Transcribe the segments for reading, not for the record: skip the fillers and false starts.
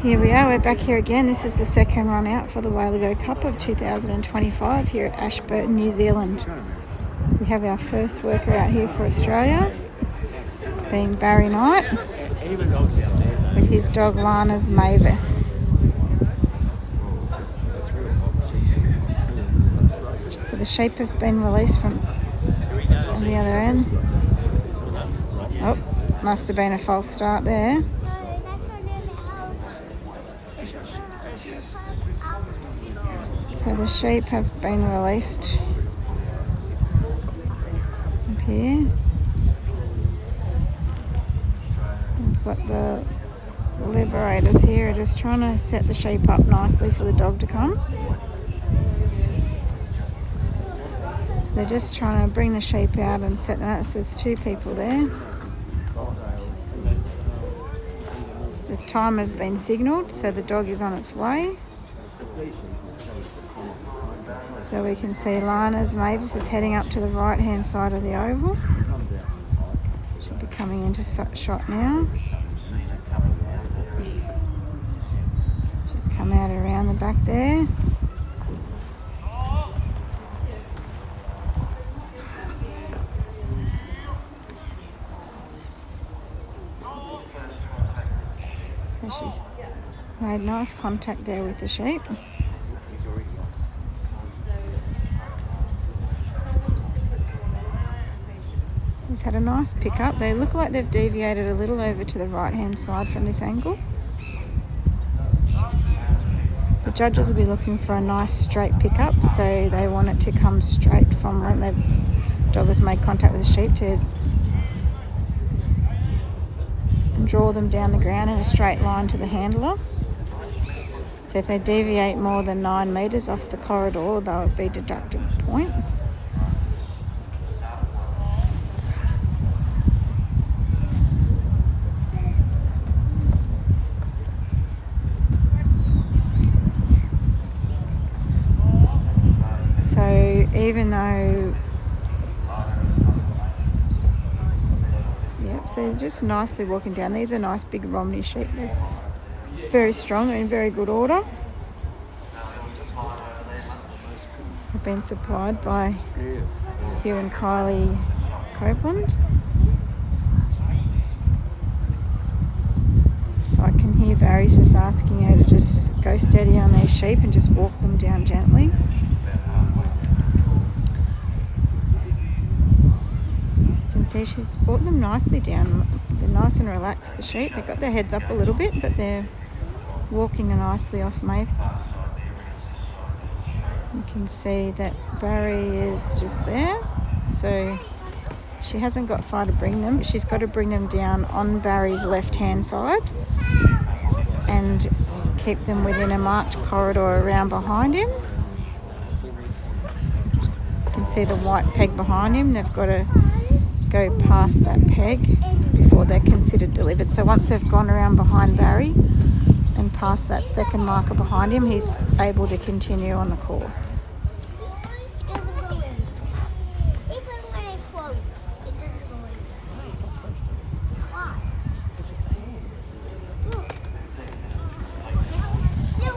Here we are, we're back here again. This is the second run out for the Wayleggo Cup of 2025 here at Ashburton, New Zealand. We have our first worker out here for Australia, being Barry Knight, with his dog Larners, Mavis. So the sheep have been released from the other end. Oh, must have been a false start there. So the sheep have been released up here. We've got the liberators here are just trying to set the sheep up nicely for the dog to come. So they're just trying to bring the sheep out and set them out. So there's two people there. The time has been signalled, so the dog is on its way. So we can see Larners, Mavis is heading up to the right hand side of the oval. Should be coming into shot now. Just come out around the back there. So she's made nice contact there with the sheep. He's had a nice pickup. They look like they've deviated a little over to the right hand side from this angle. The judges will be looking for a nice straight pickup, so they want it to come straight from when the dog has made contact with the sheep to draw them down the ground in a straight line to the handler. So if they deviate more than 9 metres off the corridor, they'll be deducted points. So even though, so they're just nicely walking down. These are nice big Romney sheep. They're very strong and in very good order. They've been supplied by Hugh and Kylie Copeland. So I can hear Barry's just asking her to just go steady on these sheep and just walk them down gently. See, she's brought them nicely down. They're nice and relaxed, the sheep. They've got their heads up a little bit, but they're walking nicely off Mavis. You can see that Barry is just there. So she hasn't got far to bring them, but she's got to bring them down on Barry's left-hand side and keep them within a marked corridor around behind him. You can see the white peg behind him. They've got to go past that peg before they're considered delivered. So once they've gone around behind Barry and past that second marker behind him, he's able to continue on the course.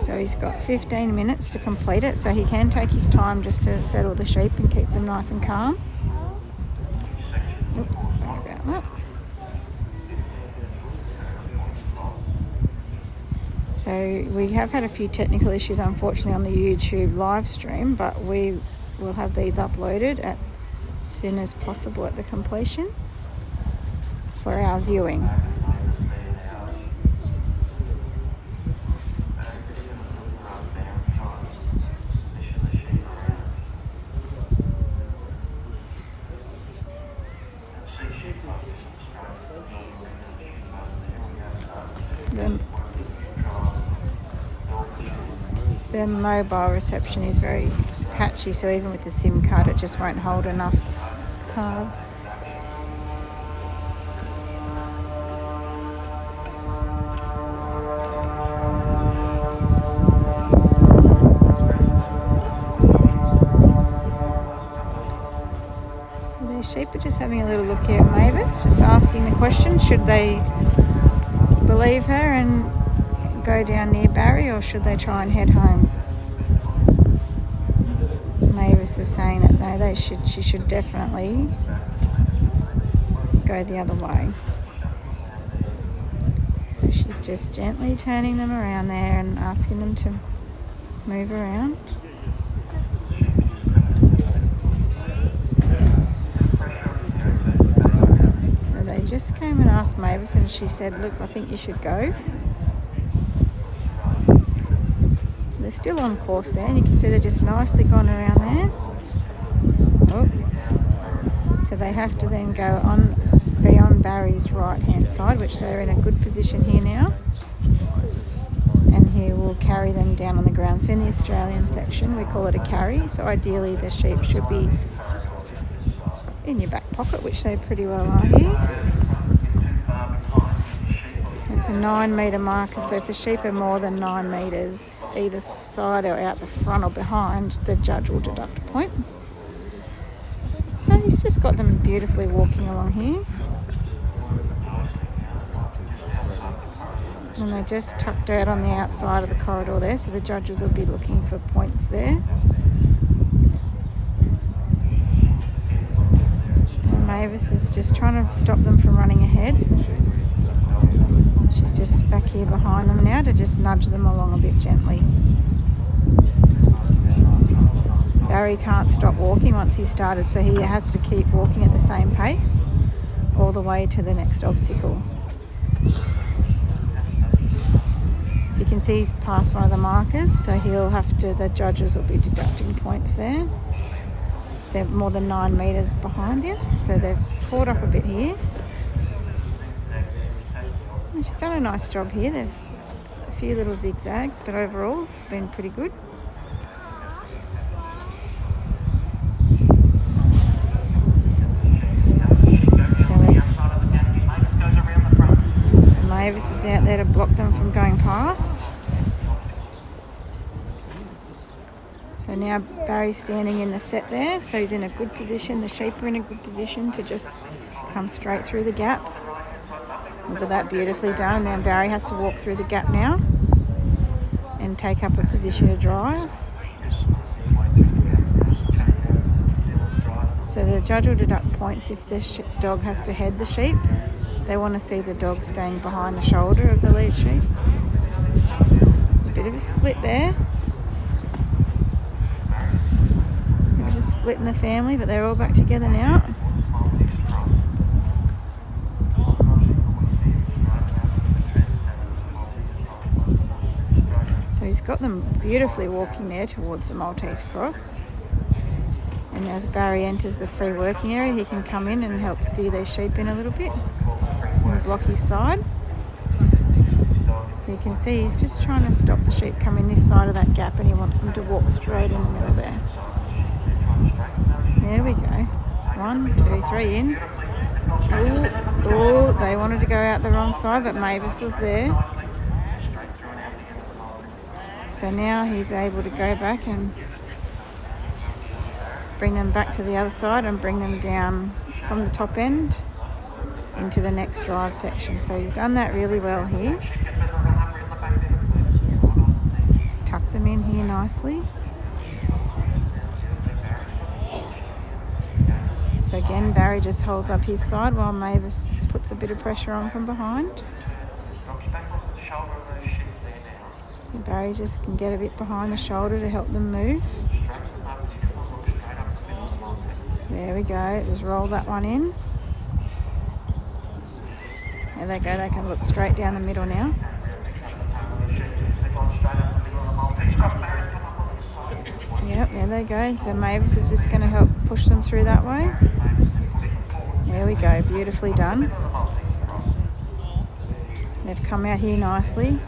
So he's got 15 minutes to complete it, so he can take his time just to settle the sheep and keep them nice and calm. Oops, sorry about that. So we have had a few technical issues, unfortunately, on the YouTube live stream, but we will have these uploaded as soon as possible at the completion for our viewing. The mobile reception is very patchy, so even with the SIM card it just won't hold enough cards. So the sheep are just having a little look here at Mavis, just asking the question, should they believe her and go down near Barry, or should they try and head home? Mavis is saying that no, she should definitely go the other way. So she's just gently turning them around there and asking them to move around. So they just came and asked Mavis, and she said, look, I think you should go. They're still on course there, and you can see they're just nicely gone around there. Oh. So they have to then be on Barry's right hand side, which they're in a good position here now. And he will carry them down on the ground. So in the Australian section we call it a carry, so ideally the sheep should be in your back pocket, which they pretty well are here. It's a 9 metre marker, so if the sheep are more than 9 metres either side or out the front or behind, the judge will deduct points. So he's just got them beautifully walking along here. And they're just tucked out on the outside of the corridor there, so the judges will be looking for points there. So Mavis is just trying to stop them from running ahead. She's just back here behind them now to just nudge them along a bit gently. Barry can't stop walking once he started, so he has to keep walking at the same pace all the way to the next obstacle. So you can see he's past one of the markers, so the judges will be deducting points there. They're more than 9 metres behind him, so they've caught up a bit here. And she's done a nice job here. There's a few little zigzags, but overall it's been pretty good. So Mavis is out there to block them from going past. So now Barry's standing in the set there, so he's in a good position. The sheep are in a good position to just come straight through the gap. Look at that, beautifully done. And then Barry has to walk through the gap now and take up a position to drive. So the judge will deduct points if the dog has to head the sheep. They want to see the dog staying behind the shoulder of the lead sheep. A bit of a split there. A bit of a split in the family, but they're all back together now. So he's got them beautifully walking there towards the Maltese cross. And as Barry enters the free working area, he can come in and help steer their sheep in a little bit and block his side. So you can see he's just trying to stop the sheep coming this side of that gap, and he wants them to walk straight in the middle there. There we go. 1, 2, 3 in. Oh, they wanted to go out the wrong side, but Mavis was there. So now he's able to go back and bring them back to the other side and bring them down from the top end into the next drive section. So he's done that really well here. He's tucked them in here nicely. So again, Barry just holds up his side while Mavis puts a bit of pressure on from behind. So Barry just can get a bit behind the shoulder to help them move. There we go, just roll that one in. There they go, they can look straight down the middle now. Yep, there they go. So Mavis is just going to help push them through that way. There we go, beautifully done. They've come out here nicely.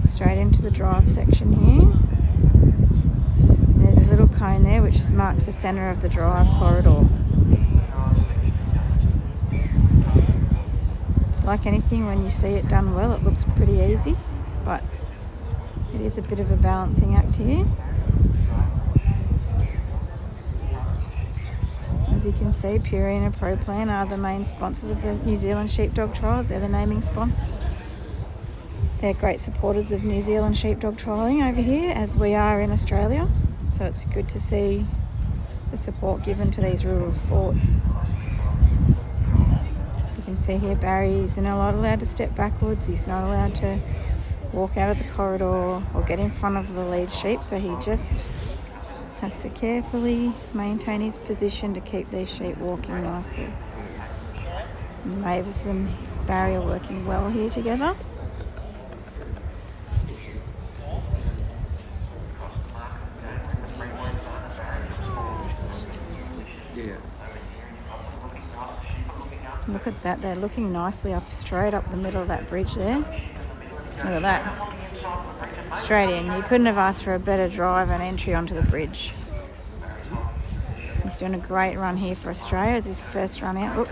Straight into the drive section here. And there's a little cone there which marks the centre of the drive corridor. It's like anything, when you see it done well, it looks pretty easy, but it is a bit of a balancing act here. As you can see, Purina and Pro Plan are the main sponsors of the New Zealand Sheepdog Trials. They're the naming sponsors. They're great supporters of New Zealand sheepdog trialling over here, as we are in Australia. So it's good to see the support given to these rural sports. As you can see here, Barry's not allowed to step backwards. He's not allowed to walk out of the corridor or get in front of the lead sheep. So he just has to carefully maintain his position to keep these sheep walking nicely. And Mavis and Barry are working well here together. Look at that, they're looking nicely up, straight up the middle of that bridge there. Look at that. Straight in. You couldn't have asked for a better drive and entry onto the bridge. He's doing a great run here for Australia as his first run out.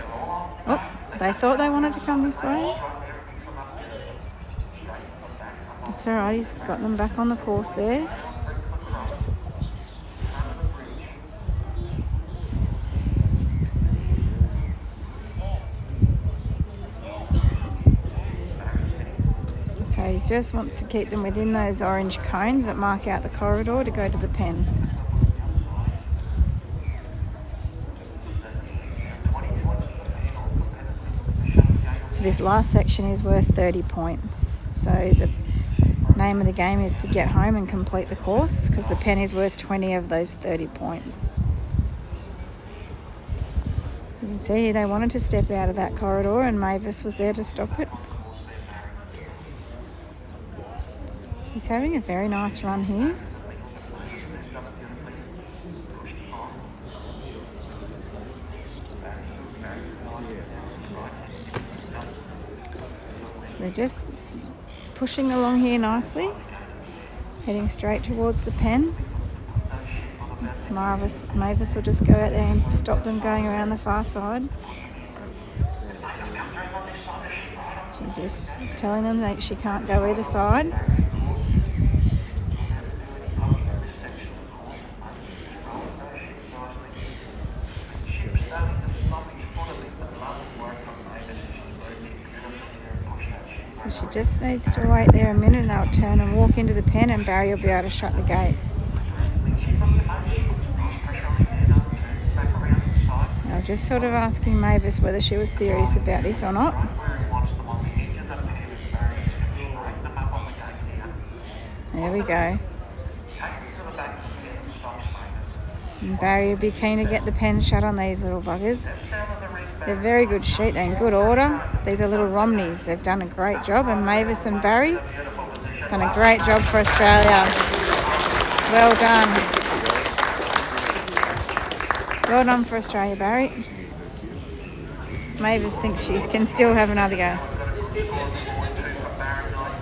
They thought they wanted to come this way. It's alright, he's got them back on the course there. So he just wants to keep them within those orange cones that mark out the corridor to go to the pen. So this last section is worth 30 points. So the name of the game is to get home and complete the course, because the pen is worth 20 of those 30 points. You can see they wanted to step out of that corridor and Mavis was there to stop it. He's having a very nice run here. So they're just pushing along here nicely, heading straight towards the pen. Mavis will just go out there and stop them going around the far side. She's just telling them that she can't go either side. So she just needs to wait there a minute and they'll turn and walk into the pen and Barry will be able to shut the gate. I was just sort of asking Mavis whether she was serious about this or not. There we go. And Barry will be keen to get the pen shut on these little buggers. They're very good sheep, they're in good order. These are little Romneys. They've done a great job, and Mavis and Barry done a great job for Australia. Well done. Well done for Australia, Barry. Mavis thinks she can still have another go.